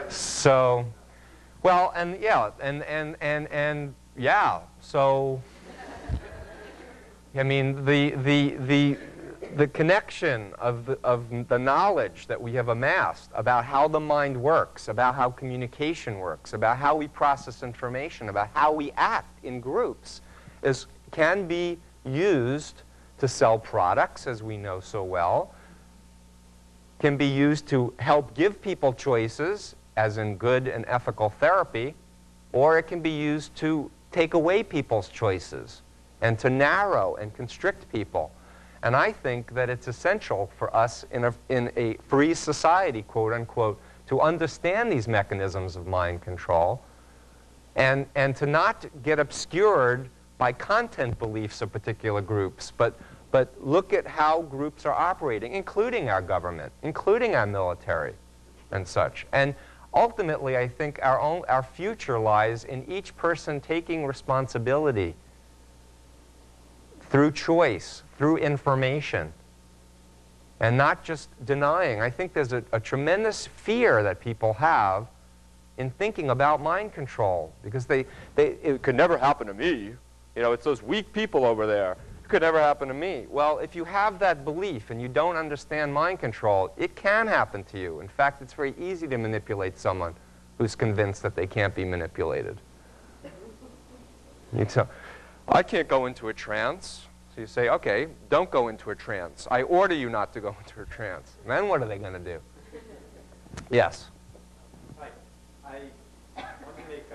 So, well, and yeah, yeah, so, I mean, the connection of the knowledge that we have amassed about how the mind works, about how communication works, about how we process information, about how we act in groups, can be used to sell products, as we know so well, can be used to help give people choices, as in good and ethical therapy, or it can be used to take away people's choices and to narrow and constrict people. And I think that it's essential for us in a free society, quote unquote, to understand these mechanisms of mind control and to not get obscured by content beliefs of particular groups, but look at how groups are operating, including our government, including our military and such. And ultimately, I think our future lies in each person taking responsibility through choice, through information, and not just denying. I think there's a tremendous fear that people have in thinking about mind control, because it could never happen to me. You know, it's those weak people over there. It could never happen to me. Well, if you have that belief and you don't understand mind control, it can happen to you. In fact, it's very easy to manipulate someone who's convinced that they can't be manipulated. I can't go into a trance. So you say, okay, don't go into a trance. I order you not to go into a trance. And then what are they going to do? Yes? Hi. I want to make,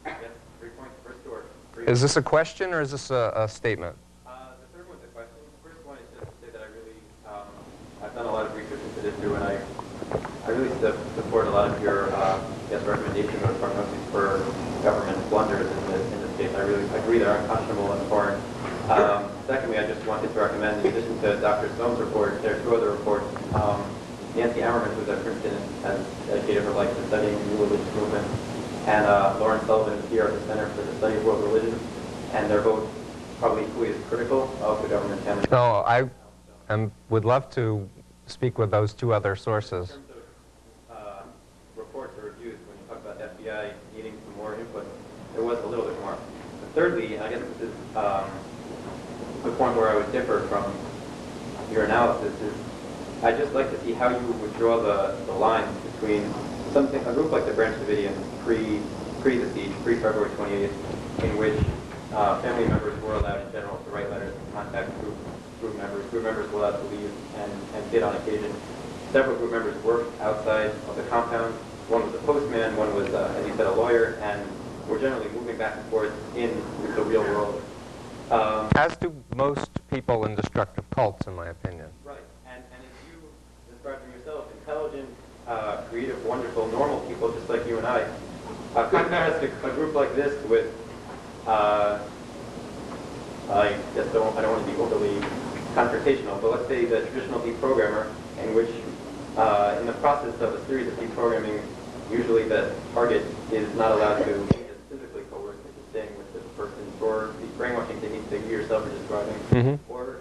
I guess, 3 points. First, or three. Is this a question or is this a statement? The third one's a question. The first one is just to say that I really, I've done a lot of research into this too, and I really support a lot of your, recommendations or prognoses for government blunders in this case. I really agree they're unconscionable and foreign. Secondly, I just wanted to recommend, in addition to Dr. Stone's report, there are 2 other reports. Nancy Ammerman, who's at Princeton, has dedicated her life to studying the new religious movement, and Lauren Sullivan is here at the Center for the Study of World Religions, and they're both probably equally as critical of the government candidate. No, I would love to speak with those 2 other sources. In terms of reports or reviews, when you talk about the FBI needing some more input, there was a little bit more. But thirdly, and I guess this is the point where I would differ from your analysis, is I'd just like to see how you would draw the lines between a group like the Branch Davidian pre the siege, pre-February 28th, in which family members were allowed in general to write letters and contact group members. Group members were allowed to leave and did on occasion. Several group members worked outside of the compound. One was a postman, one was, as you said, a lawyer, and were generally moving back and forth in the real world. As do most people in destructive cults, in my opinion. Right, and as you described them yourself, intelligent, creative, wonderful, normal people just like you and I, contrast a group like this with, I don't want to be overly confrontational, but let's say the traditional deprogrammer, in which in the process of a series of deprogramming, usually the target is not allowed to physically coerce into staying with this person, or the brainwashing techniques that you yourself are describing. Mm-hmm. Or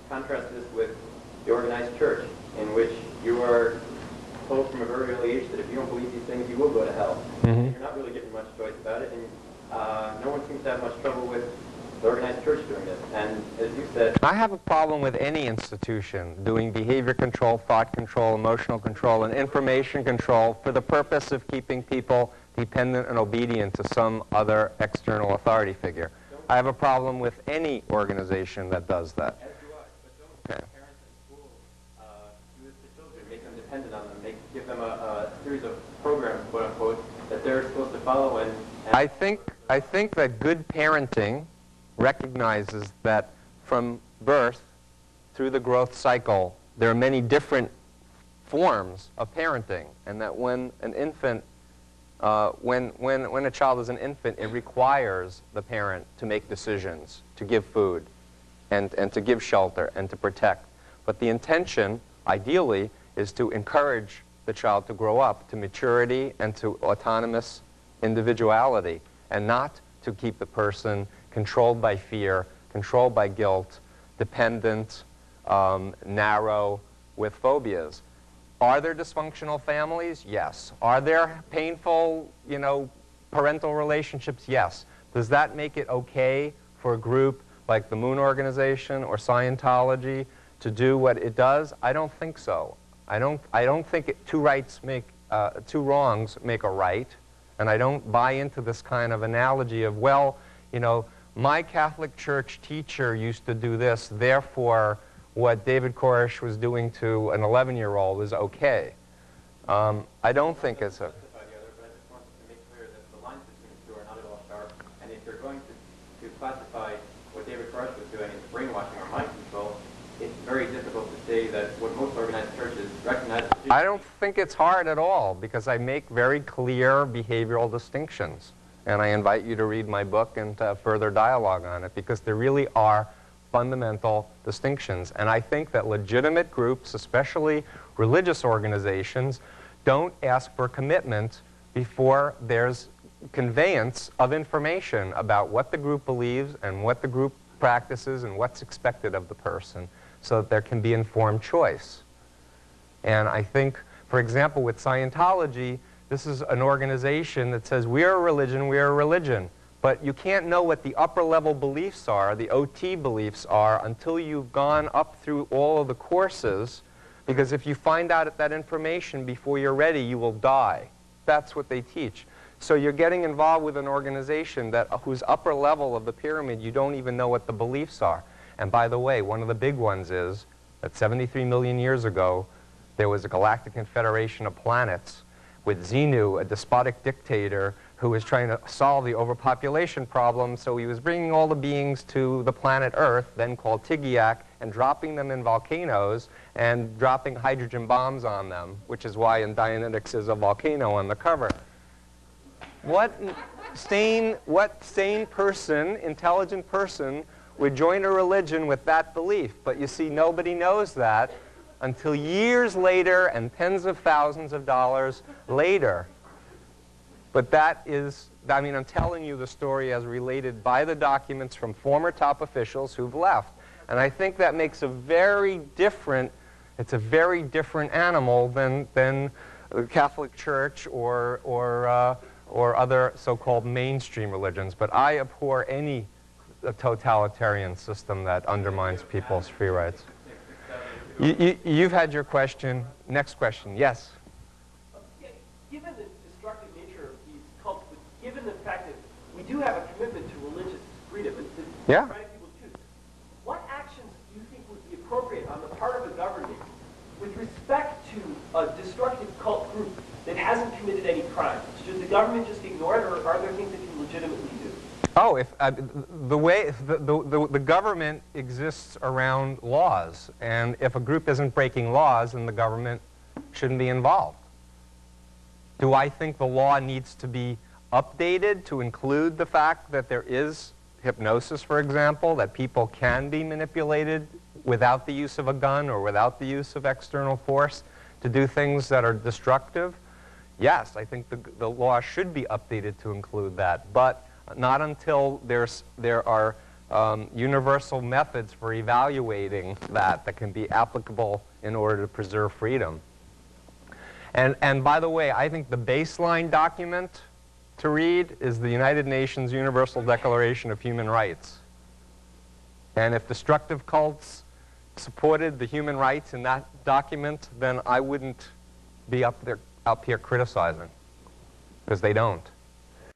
contrast this with the organized church, in which you are told from a very early age that if you don't believe these things, you will go to hell. Mm-hmm. And you're not really given much choice about it, and no one seems to have much trouble with the organized church doing this. And as you said, I have a problem with any institution doing behavior control, thought control, emotional control, and information control for the purpose of keeping people dependent and obedient to some other external authority figure. I have a problem with any organization that does that. as do I, but don't parents in schools do this to children, make them dependent on them, give them a series of programs, quote unquote, that they're supposed to follow. And I think that good parenting recognizes that from birth through the growth cycle, there are many different forms of parenting, and that when an infant, when a child is an infant, it requires the parent to make decisions, to give food, and to give shelter, and to protect. But the intention, ideally, is to encourage the child to grow up to maturity and to autonomous individuality, and not to keep the person controlled by fear, controlled by guilt, dependent, narrow, with phobias. Are there dysfunctional families? Yes. Are there painful, parental relationships? Yes. Does that make it okay for a group like the Moon Organization or Scientology to do what it does? I don't think so. I don't think two wrongs make a right, and I don't buy into this kind of analogy of, well, my Catholic Church teacher used to do this, therefore what David Koresh was doing to an 11-year-old is okay. I don't think it's a... But I just wanted to make clear that the lines between the two are not at all sharp, and if you're going to classify what David Koresh was doing as brainwashing or mind control, it's very difficult to say that what most organized churches recognize... I don't think it's hard at all, because I make very clear behavioral distinctions. And I invite you to read my book and to further dialogue on it, because there really are fundamental distinctions. And I think that legitimate groups, especially religious organizations, don't ask for commitment before there's conveyance of information about what the group believes and what the group practices and what's expected of the person, so that there can be informed choice. And I think, for example, with Scientology, this is an organization that says, we are a religion, but you can't know what the upper level beliefs are, the OT beliefs are, until you've gone up through all of the courses, because if you find out that information before you're ready, you will die. That's what they teach. So you're getting involved with an organization whose upper level of the pyramid, you don't even know what the beliefs are. And by the way, one of the big ones is that 73 million years ago, there was a galactic confederation of planets with Xenu, a despotic dictator, who was trying to solve the overpopulation problem. So he was bringing all the beings to the planet Earth, then called Tigiak, and dropping them in volcanoes and dropping hydrogen bombs on them, which is why in Dianetics is a volcano on the cover. What sane person, intelligent person, would join a religion with that belief? But you see, nobody knows that until years later and tens of thousands of dollars later. But that is, I mean, I'm telling you the story as related by the documents from former top officials who've left. And I think that makes it's a very different animal than the Catholic Church or other so-called mainstream religions. But I abhor any totalitarian system that undermines people's free rights. You've had your question. Next question. Yes? Given the destructive nature of these cults, but given the fact that we do have a commitment to religious freedom and to yeah. trying people to choose, what actions do you think would be appropriate on the part of the government with respect to a destructive cult group that hasn't committed any crimes? Should the government just ignore it, or are there things it can legitimately do? Oh, if the government exists around laws, and if a group isn't breaking laws, then the government shouldn't be involved. Do I think the law needs to be updated to include the fact that there is hypnosis, for example, that people can be manipulated without the use of a gun or without the use of external force to do things that are destructive? Yes, I think the law should be updated to include that, but not until there are universal methods for evaluating that can be applicable in order to preserve freedom. And by the way, I think the baseline document to read is the United Nations Universal Declaration of Human Rights. And if destructive cults supported the human rights in that document, then I wouldn't be up here criticizing, because they don't.